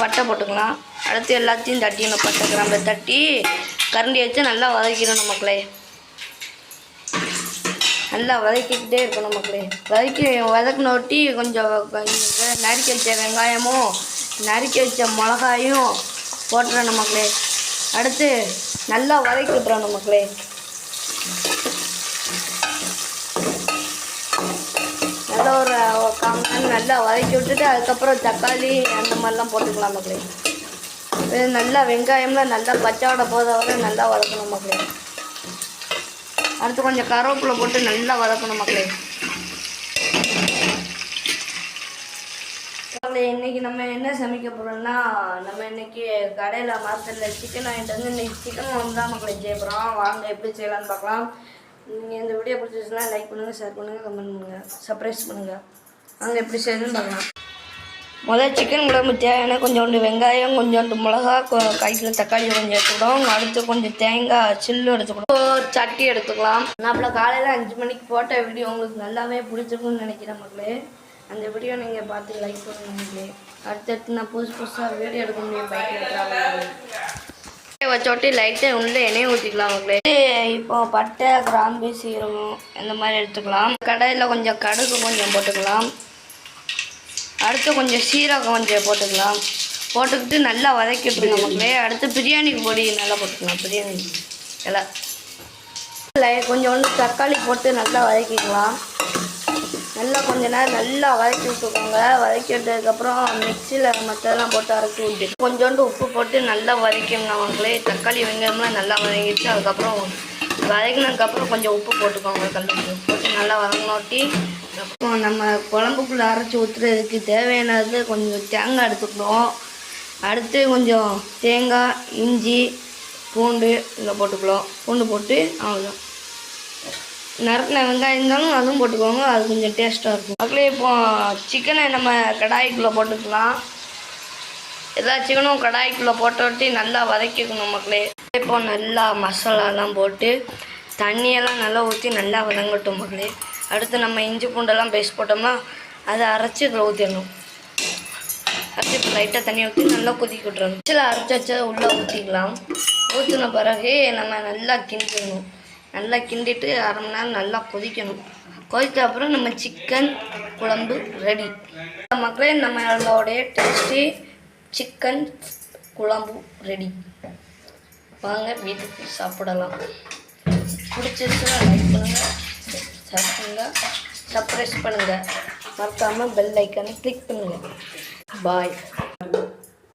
பட்டை போட்டுக்கலாம். அடுத்து எல்லாத்தையும் தட்டிடணும். பட்டை கிராம்பை தட்டி கரண்டி வச்சு நல்லா வதக்கிடணும் மக்களே. நல்லா வதக்கிக்கிட்டே இருக்கணும் மக்களே. வதக்கினொட்டி கொஞ்சம் நறுக்கி வச்ச வெங்காயமும் நறுக்கி வச்ச மிளகாயும் போட்டுறணும் மக்களே. அடுத்து நல்லா வதக்கி விட்டுறணும் மக்களே. நல்லா ஒரு 1/4 மணி நேரம் நல்லா வதக்கி விட்டுட்டு அதுக்கப்புறம் தக்காளி அந்த மாதிரிலாம் போட்டுக்கலாம் மக்களே. நல்லா வெங்காயம்லாம் நல்லா பச்சையோட போத வரை நல்லா வதக்கணும் மக்களே. அடுத்து கொஞ்சம் கருவேப்பிலை போட்டு நல்லா வதக்கணும் மக்களே. இன்றைக்கி நம்ம என்ன சமைக்க போகிறோம்னா, நம்ம இன்றைக்கி கடையில் மார்க்கெட்டில் சிக்கன் வாங்கிட்டு வந்து இன்றைக்கி சிக்கன் குழம்பு தான் மக்களே செய்ய போகிறோம். வாங்க எப்படி செய்யலான்னு பார்க்கலாம். நீங்கள் இந்த வீடியோ பிடிச்சிச்சுன்னா லைக் பண்ணுங்கள், ஷேர் பண்ணுங்கள், கமெண்ட் பண்ணுங்கள், சப்ஸ்கிரைப் பண்ணுங்கள். வாங்க எப்படி செய்யணும்னு பார்க்கலாம். முதல் சிக்கன் குழம்பு தேவையான கொஞ்சோண்டு வெங்காயம், கொஞ்சோண்டு மிளகா, காய்க்கில் தக்காளி கொஞ்சம் எடுத்துக்கிட்டோம். அடுத்து கொஞ்சம் தேங்காய் சில்லு எடுத்துக்கிட்டோம். ஒரு சட்டி எடுத்துக்கலாம். நான் அப்போ காலையில் 5 மணிக்கு போட்ட வீடியோ உங்களுக்கு நல்லாவே பிடிச்சிருக்குன்னு நினைக்கிறேன் மக்களே. அந்த வீடியோ நீங்கள் பார்த்து லைக் பண்ணுங்க மக்களே. அடுத்தடுத்து நான் புதுசாக வீடியோ எடுக்க முடியும் பைக்கில் வச்சோட்டி லைட்டாக உள்ள எண்ணெய் ஊற்றிக்கலாம் மக்களே. இப்போ பட்டை கிராம்பு சீரகம் இந்த மாதிரி எடுத்துக்கலாம். கடையில் கொஞ்சம் கடுகு கொஞ்சம் போட்டுக்கலாம். அடுத்து கொஞ்சம் சீரகம் கொஞ்சம் போட்டுக்கலாம். போட்டுக்கிட்டு நல்லா வதக்கி விட்டுருங்க மக்களே. அடுத்து பிரியாணிக்கு பொடி நல்லா போட்டுக்கலாம். பிரியாணி எல்லாம் கொஞ்சோண்டு தக்காளி போட்டு நல்லா வதக்கிக்கலாம். நல்லா கொஞ்ச நேரம் நல்லா வதக்கி விட்டுக்கோங்க. வதக்கி விட்டதுக்கப்புறம் மிக்சியில் மற்றெல்லாம் போட்டு அரைச்சி விட்டு கொஞ்சோண்டு உப்பு போட்டு நல்லா வதக்கிங்க மக்களே. தக்காளி வெங்காயம்லாம் நல்லா வதங்கிடுச்சு. அதுக்கப்புறம் வதக்கினதுக்கப்புறம் கொஞ்சம் உப்பு போட்டுக்கோங்க. கல்லுப்பு போட்டு நல்லா வதங்கினோட்டி அப்புறம் நம்ம குழம்புக்குள்ளே அரைச்சி ஊற்றுறதுக்கு தேவையானது கொஞ்சம் தேங்காய் எடுத்துக்கணும். அடுத்து கொஞ்சம் தேங்காய், இஞ்சி, பூண்டு இதில் போட்டுக்கலாம். பூண்டு போட்டு அவ்வளோதான். நறுக்கின வெங்காயம் இருந்தாலும் அதுவும் போட்டுக்கோங்க. அது கொஞ்சம் டேஸ்ட்டாக இருக்கும் மக்களே. இப்போ சிக்கனை நம்ம கடாய்க்குள்ளே போட்டுக்கலாம். எல்லா சிக்கனும் கடாய்க்குள்ளே போட்டோட்டி நல்லா வதக்கிக்கணும் மக்களே. இப்போ நல்லா மசாலாலாம் போட்டு தண்ணியெல்லாம் நல்லா ஊற்றி நல்லா வதங்கட்டும் மக்களே. அடுத்து நம்ம இஞ்சி பூண்டெல்லாம் பேஸ்ட் போட்டோம்னா அதை அரைச்சி இதில் ஊற்றிடணும். அரைச்சி இப்போ லைட்டாக தண்ணி ஊற்றி நல்லா கொதிக்க விட்டுறணும். மிக்சியில் அரைச்சி வச்சதை உள்ளே ஊற்றிக்கலாம். ஊற்றின பிறகு நம்ம நல்லா கிண்டிடணும். நல்லா கிண்டிட்டு 1/2 மணி நேரம் நல்லா கொதிக்கணும். கொதித்த அப்புறம் நம்ம சிக்கன் குழம்பு ரெடி மக்களே. நம்மளோடைய டேஸ்டி சிக்கன் குழம்பு ரெடி. வாங்க வீட்டுக்கு சாப்பிடலாம். பிடிச்சிருச்சுன்னா லைக் பண்ணுங்கள், ஷேர் பண்ணுங்கள், சப்ஸ்கிரைப் பண்ணுங்கள். மறக்காமல் பெல் ஐக்கானை கிளிக் பண்ணுங்கள். பாய்.